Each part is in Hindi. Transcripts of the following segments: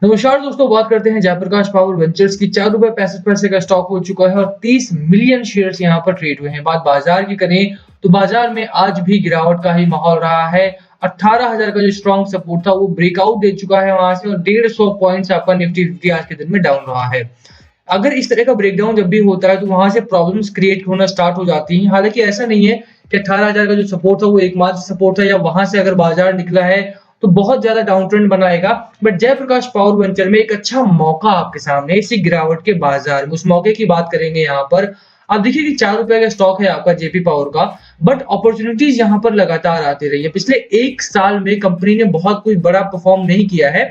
नमस्कार दोस्तों, बात करते हैं जयप्रकाश पावर वेंचर्स की। ₹4.65 का स्टॉक हो चुका है और 30 मिलियन शेयर्स यहाँ पर ट्रेड हुए हैं। बात बाजार की करें तो बाजार में आज भी गिरावट का ही माहौल रहा है। 18,000 का जो स्ट्रॉन्ग सपोर्ट था वो ब्रेकआउट दे चुका है वहां से, और 150 पॉइंट्स आपका निफ्टी 50 आज के दिन में डाउन रहा है। अगर इस तरह का ब्रेकडाउन जब भी होता है तो वहां से प्रॉब्लम्स क्रिएट होना स्टार्ट हो जाती हैं। हालांकि ऐसा नहीं है कि 18,000 का जो सपोर्ट था वो एकमात्र सपोर्ट था, या वहां से अगर बाजार निकला है तो बहुत ज्यादा डाउन ट्रेंड बनाएगा। बट जयप्रकाश पावर वेंचर में एक अच्छा मौका आपके सामने इसी गिरावट के बाजार में, उस मौके की बात करेंगे यहाँ पर। आप देखिए कि ₹4 का स्टॉक है आपका जेपी पावर का, बट अपॉर्चुनिटीज यहाँ पर लगातार आती रही है। पिछले एक साल में कंपनी ने बहुत कोई बड़ा परफॉर्म नहीं किया है,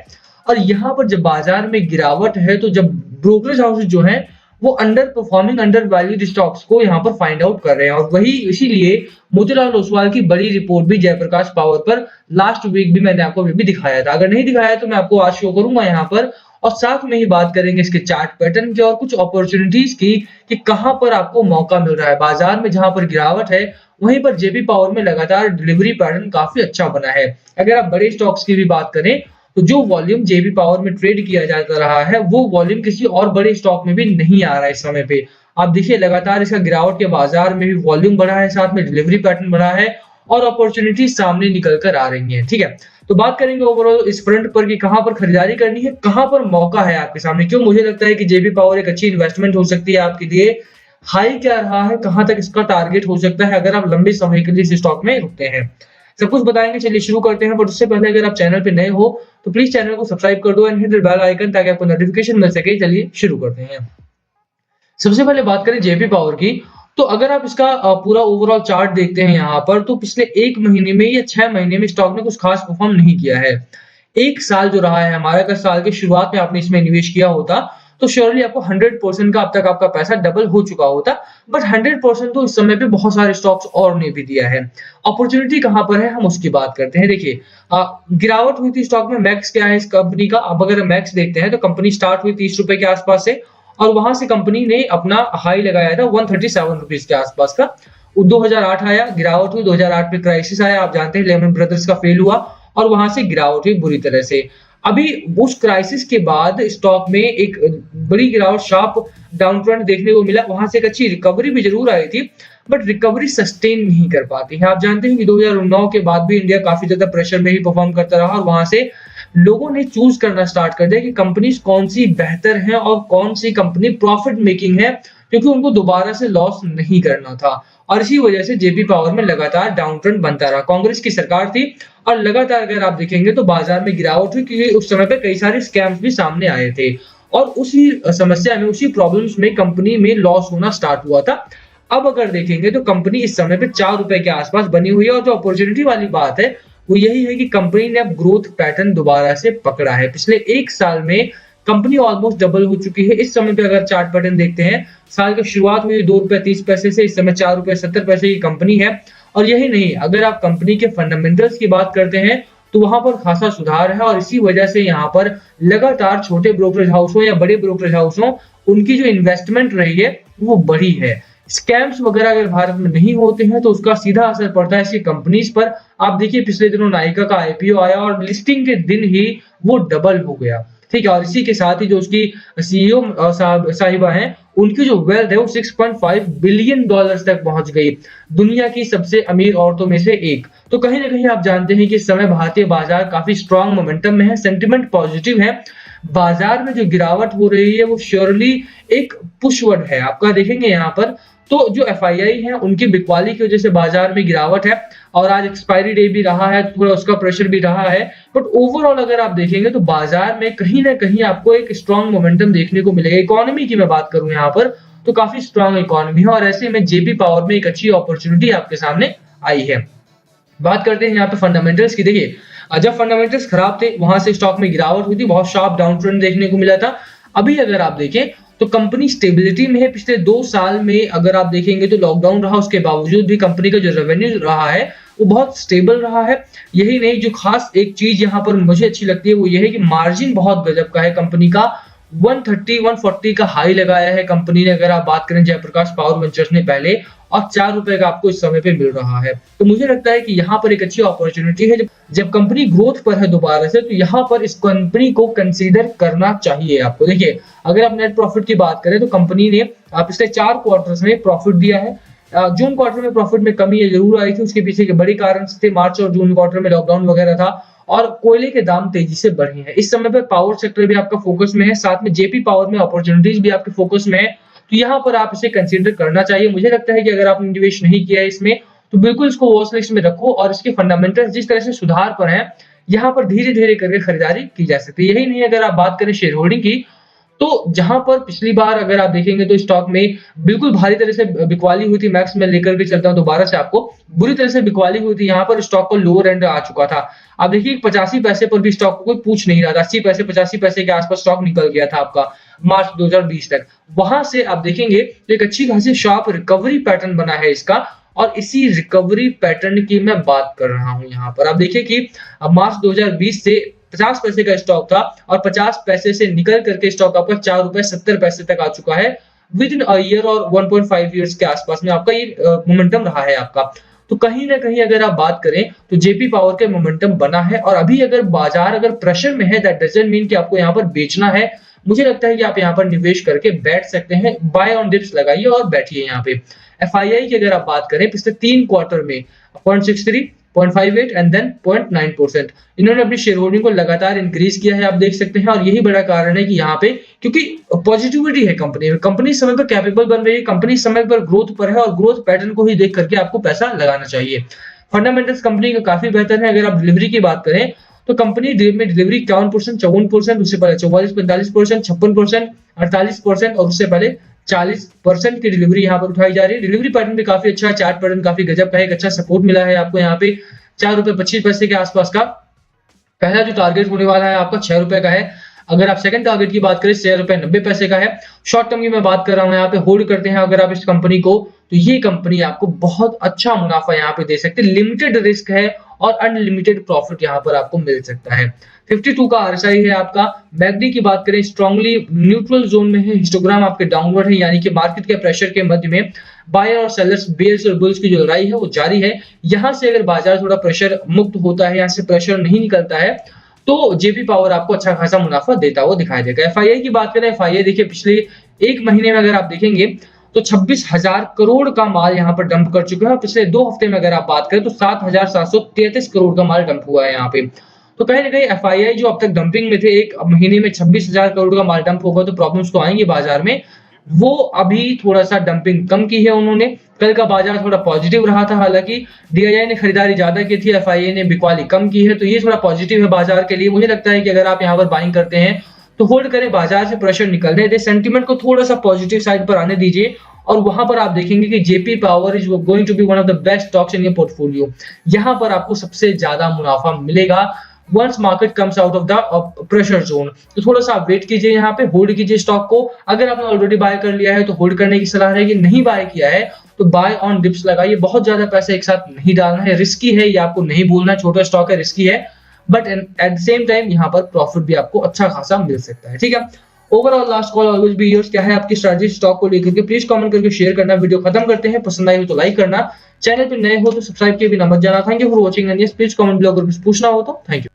और यहाँ पर जब बाजार में गिरावट है तो जब ब्रोकरेज हाउसेज जो हैं वो under performing, under valued stocks को यहाँ पर फाइंड आउट कर रहे हैं, और वही इसीलिए मोतीलाल ओसवाल की बड़ी रिपोर्ट भी जयप्रकाश पावर पर लास्ट वीक भी मैंने आपको अभी भी दिखाया था। अगर नहीं दिखाया तो मैं आपको आज शो करूंगा यहाँ पर, और साथ में ही बात करेंगे इसके चार्ट पैटर्न की और कुछ अपॉर्चुनिटीज की कि कहां पर आपको मौका मिल रहा है। बाजार में जहां पर गिरावट है वहीं पर जेपी पावर में लगातार डिलीवरी पैटर्न काफी अच्छा बना है। अगर आप बड़े स्टॉक्स की भी बात करें तो जो वॉल्यूम जेबी पावर में ट्रेड किया जाता रहा है वो वॉल्यूम किसी और बड़े स्टॉक में भी नहीं आ रहा है इस समय पे। आप देखिए लगातार इसका गिरावट के बाजार में भी वॉल्यूम बढ़ा है, साथ में डिलीवरी पैटर्न बढ़ा है, और अपॉर्चुनिटी सामने निकल कर आ रही है। ठीक है, तो बात करेंगे ओवरऑल इस फ्रंट पर कि कहां पर खरीदारी करनी है, कहां पर मौका है आपके सामने, क्यों मुझे लगता है कि जेबी पावर एक अच्छी इन्वेस्टमेंट हो सकती है आपके लिए। हाई क्या रहा है, कहां तक इसका टारगेट हो सकता है अगर आप लंबे समय के लिए इस स्टॉक में रुकते हैं, सब कुछ बताएंगे। चलिए शुरू करते हैं, बट उससे पहले अगर आप चैनल पे नए हो तो प्लीज चैनल को सब्सक्राइब कर दो and hit the bell icon ताकि आपको नोटिफिकेशन मिल सके। चलिए शुरू करते हैं। सबसे पहले बात करें जेपी पावर की, तो अगर आप इसका पूरा ओवरऑल चार्ट देखते हैं यहाँ पर, तो पिछले 1 महीने में या 6 महीने में स्टॉक ने कुछ खास परफॉर्म नहीं किया है। एक साल जो रहा है हमारा, अगर साल के शुरुआत में आपने इसमें निवेश किया होता तो श्योरली आपको 100% का अब तक आपका पैसा डबल हो चुका होता। बट 100% तो इस समय पे बहुत सारे स्टॉक्स और ने भी दिया है। अपॉर्चुनिटी कहां पर है हम उसकी बात करते हैं। देखिए गिरावट हुई थी स्टॉक में। मैक्स क्या है इस कंपनी का, अब अगर मैक्स देखते हैं तो कंपनी स्टार्ट हुई ₹30 के आसपास से, और वहां से कंपनी ने अपना हाई लगाया था ₹137 के आसपास का। 2008 आया, गिरावट हुई। 2008 में क्राइसिस आया, आप जानते हैं लेमन ब्रदर्स का फेल हुआ, और वहां से गिरावट हुई बुरी तरह से। अभी उस क्राइसिस के बाद स्टॉक में एक बड़ी गिरावट, शार्प डाउन ट्रेंड देखने को मिला। वहां से एक अच्छी रिकवरी भी जरूर आई थी, बट रिकवरी सस्टेन नहीं कर पाती है। आप जानते हैं कि 2009 के बाद भी इंडिया काफी ज्यादा प्रेशर में ही परफॉर्म करता रहा, और वहां से लोगों ने चूज करना स्टार्ट कर दिया कि कंपनीज कौन सी बेहतर है और कौन सी कंपनी प्रॉफिट मेकिंग है, क्योंकि उनको दोबारा से लॉस नहीं करना था। और इसी वजह से जेपी पावर में लगातार डाउन ट्रेंड बनता रहा। कांग्रेस की सरकार थी और लगातार अगर आप देखेंगे तो बाजार में गिरावट हुई, क्योंकि उस समय पे कई सारे स्कैम्स भी सामने आए थे, और उसी समस्या में, उसी प्रॉब्लम्स में कंपनी में लॉस होना स्टार्ट हुआ था। अब अगर देखेंगे तो कंपनी इस समय पे ₹4 के आसपास बनी हुई है, और जो अपॉर्चुनिटी वाली बात है वो यही है कि कंपनी ने अब ग्रोथ पैटर्न दोबारा से पकड़ा है। पिछले एक साल में कंपनी ऑलमोस्ट डबल हो चुकी है। इस समय पे अगर चार्ट पैटर्न देखते हैं, साल की शुरुआत में ₹2.30 से इस समय ₹4.70 की कंपनी है। और यही नहीं, अगर आप कंपनी के फंडामेंटल्स की बात करते हैं तो वहां पर खासा सुधार है, और इसी वजह से यहाँ पर लगातार छोटे ब्रोकरेज हाउस हो या बड़े ब्रोकरेज हाउस हो, उनकी जो इन्वेस्टमेंट रही है वो बढ़ी है। स्कैम्स वगैरह अगर भारत में नहीं होते हैं तो उसका सीधा असर पड़ता है इसकी कंपनीज पर। आप देखिए पिछले दिनों नायका का आईपीओ आया और लिस्टिंग के दिन ही वो डबल हो गया। ठीक है, और इसी के साथ ही जो उसकी सीईओ साहिबा हैं, उनकी जो वेल्थ है वो $6.5 बिलियन तक पहुंच गई, दुनिया की सबसे अमीर औरतों में से एक। तो कहीं ना कहीं आप जानते हैं कि इस समय भारतीय बाजार काफी स्ट्रॉन्ग मोमेंटम में है, सेंटिमेंट पॉजिटिव है। बाजार में जो गिरावट हो रही है वो श्योरली एक पुशवर्ड है। आपका देखेंगे यहाँ पर तो जो एफआईआई है उनकी बिकवाली की वजह से बाजार में गिरावट है, और आज एक्सपायरी डे भी रहा है, थोड़ा उसका प्रेशर भी रहा है। बट ओवरऑल अगर आप देखेंगे तो बाजार में कहीं ना कहीं आपको एक स्ट्रॉन्ग मोमेंटम देखने को मिलेगा। इकोनॉमी की मैं बात करूं यहाँ पर तो काफी स्ट्रॉन्ग इकोनॉमी है, और ऐसे में जेपी पावर में एक अच्छी अपॉर्चुनिटी आपके सामने आई है। बात करते हैं यहाँ पे फंडामेंटल्स की। देखिए जब फंडामेंटल्स खराब थे वहां से स्टॉक में गिरावट हुई थी, बहुत शार्प डाउन ट्रेंड देखने को मिला था। अभी अगर आप देखें तो कंपनी स्टेबिलिटी में है। पिछले 2 साल में अगर आप देखेंगे तो लॉकडाउन रहा, उसके बावजूद भी कंपनी का जो रेवेन्यू रहा है वो बहुत स्टेबल रहा है। यही नहीं, जो खास एक चीज यहाँ पर मुझे अच्छी लगती है वो ये है कि मार्जिन बहुत गजब का है कंपनी का। 130-140 का हाई लगाया है कंपनी ने, अगर आप बात करें जयप्रकाश पावर वेंचर्स ने पहले, और 4 रुपए का आपको इस समय पे मिल रहा है। तो मुझे लगता है कि यहाँ पर एक अच्छी अपॉर्चुनिटी है। जब कंपनी ग्रोथ पर है दोबारा से, तो यहाँ पर इस कंपनी को कंसीडर करना चाहिए आपको। देखिए, अगर आप नेट प्रॉफिट की बात करें तो कंपनी ने पिछले 4 क्वार्टर्स में प्रॉफिट दिया है। जून क्वार्टर में प्रॉफिट में कमी जरूर आई थी, उसके पीछे के बड़े कारण थे मार्च और जून क्वार्टर में लॉकडाउन वगैरह था, और कोयले के दाम तेजी से बढ़े हैं। इस समय पे पावर सेक्टर भी आपका फोकस में है, साथ में जेपी पावर में अपॉर्चुनिटीज भी आपके फोकस में है, तो यहाँ पर आप इसे कंसीडर करना चाहिए। मुझे लगता है कि अगर आपने निवेश नहीं किया है इसमें, तो बिल्कुल इसको वॉच लिस्ट में रखो, और इसके फंडामेंटल जिस तरह से सुधार पर है, यहाँ पर धीरे धीरे करके खरीदारी की जा सकती है। यही नहीं, अगर आप बात करें शेयर होल्डिंग की, तो जहां पर पिछली बार अगर आप देखेंगे तो स्टॉक में बिल्कुल भारी तरह से बिकवाली हुई थी, मैक्स में लेकर के चलता हूं दोबारा से आपको, बुरी तरह से बिकवाली हुई थी, यहाँ पर स्टॉक को लोअर एंड आ चुका था। आप देखिए 85 पैसे पर भी स्टॉक को कोई पूछ नहीं रहा था, 80 पैसे 85 पैसे के आसपास स्टॉक निकल गया था आपका मार्च 2020 तक। वहां से आप देखेंगे तो एक अच्छी खासी शार्प रिकवरी पैटर्न बना है इसका, और इसी रिकवरी पैटर्न की मैं बात कर रहा हूं। यहाँ पर आप देखिए कि मार्च 2020 से 50 पैसे का स्टॉक था, और 50 पैसे से निकल करके स्टॉक आपका 4 रुपए 70 पैसे तक आ चुका है विद इन अ ईयर, और 1.5 ईयर्स के आसपास में आपका ये मोमेंटम रहा है आपका। तो कहीं ना कहीं अगर आप बात करें तो जेपी पावर के मोमेंटम बना है, और अभी अगर बाजार अगर प्रेशर में है, दैट डजंट मीन कि आपको यहाँ पर बेचना है। मुझे लगता है कि आप यहाँ पर निवेश करके बैठ सकते हैं, बाय ऑन डिप्स लगाइए और बैठिए यहाँ पे। एफआईआई की अगर आप बात करें पिछले 3 क्वार्टर में 0.63, 0.58 एंड देन 0.9%, इन्होंने अपनी शेयर होल्डिंग को लगातार इंक्रीज किया है, आप देख सकते हैं। और यही बड़ा कारण है कि यहाँ पे, क्योंकि पॉजिटिविटी है कंपनी में, कंपनी समय पर कैपेबल बन रही है, कंपनी समय पर ग्रोथ पर है, और ग्रोथ पैटर्न को ही देख करके आपको पैसा लगाना चाहिए। फंडामेंटल्स कंपनी का काफी बेहतर है। अगर आप डिलीवरी की बात करें तो कंपनी में डिलीवरी 51%, 54%, उससे पहले 44-45%, 56%, 48%, और उससे पहले 40% की डिलीवरी यहाँ पर उठाई जा रही है। डिलीवरी पैटर्न भी काफी अच्छा है, चार्ट पैटर्न काफी गजब का है, एक अच्छा सपोर्ट मिला है आपको यहाँ पे 4 रुपए 25 पैसे के आसपास का। पहला जो टारगेट होने वाला है आपका 6 रुपए का है। अगर आप सेकंड टारगेट की बात करें 6 रुपए 90 पैसे का है। शॉर्ट टर्म की मैं बात कर रहा हूं, यहाँ पे होल्ड करते हैं अगर आप इस कंपनी को, तो ये कंपनी आपको बहुत अच्छा मुनाफा यहाँ पे दे सकती है। लिमिटेड रिस्क है और अनलिमिटेड प्रॉफिट यहाँ पर आपको मिल सकता है। 52 का आरएसआई है आपका। मैकडी की बात करें स्ट्रांगली न्यूट्रल जोन में है, हिस्टोग्राम आपके डाउनवर्ड है, यानी कि मार्केट के प्रेशर के मध्य में बायर और सेलर्स, बेयर्स और बुल्स की जो लड़ाई है वो जारी है। यहां से अगर बाजार थोड़ा प्रेशर मुक्त होता है, यहाँ से प्रेशर नहीं निकलता है, तो जेपी पावर आपको अच्छा खासा मुनाफा देता हुआ दिखाई देगा। एफआईआई की बात करें, एफआईआई देखिए पिछले 1 महीने में अगर आप देखेंगे तो 26,000 करोड़ का माल यहाँ पर डंप कर चुके हैं। पिछले 2 हफ्ते में अगर आप बात करें तो 7,733 करोड़ का माल डंप हुआ है यहाँ पे। तो कहीं ना कहीं एफआईआई जो अब तक डंपिंग में थे, 1 महीने में 26,000 करोड़ का माल डंप होगा तो प्रॉब्लम्स तो आएंगे बाजार में। वो अभी थोड़ा सा डंपिंग कम की है उन्होंने। कल का बाजार थोड़ा पॉजिटिव रहा था, हालांकि डीआईआई ने खरीदारी ज्यादा की थी, एफआईआई ने बिकवाली कम की है, तो ये थोड़ा पॉजिटिव है बाजार के लिए। मुझे लगता है कि अगर आप यहाँ पर बाइंग करते हैं तो होल्ड करें, बाजार से प्रेशर निकलने दे, सेंटीमेंट को थोड़ा सा पॉजिटिव साइड पर आने दीजिए, और वहां पर आप देखेंगे कि JP power is going to be one of the best stocks in your portfolio. यहां पर आपको सबसे ज्यादा मुनाफा मिलेगा once market comes out of the pressure zone. तो थोड़ा सा आप वेट कीजिए, यहाँ पे होल्ड कीजिए स्टॉक को। अगर आपने ऑलरेडी बाय कर लिया है तो होल्ड करने की सलाह रहेगी, नहीं बाय किया है तो बाय ऑन डिप्स लगाइए। बहुत ज्यादा पैसे एक साथ नहीं डालना है, रिस्की है, ये आपको नहीं भूलना, छोटा स्टॉक है, रिस्की है, but at the same time यहाँ पर प्रॉफिट भी आपको अच्छा खासा मिल सकता है। ठीक है, overall last call always be yours. क्या है आपकी स्ट्रेटजी स्टॉक को लेकर के, प्लीज कमेंट करके शेयर करना। वीडियो खत्म करते हैं, पसंद आई हो तो लाइक करना, चैनल पे नए हो तो सब्सक्राइब किए बिना मत जाना। Thank you for watching and yes please comment below अगर कुछ पूछना हो तो। Thank you.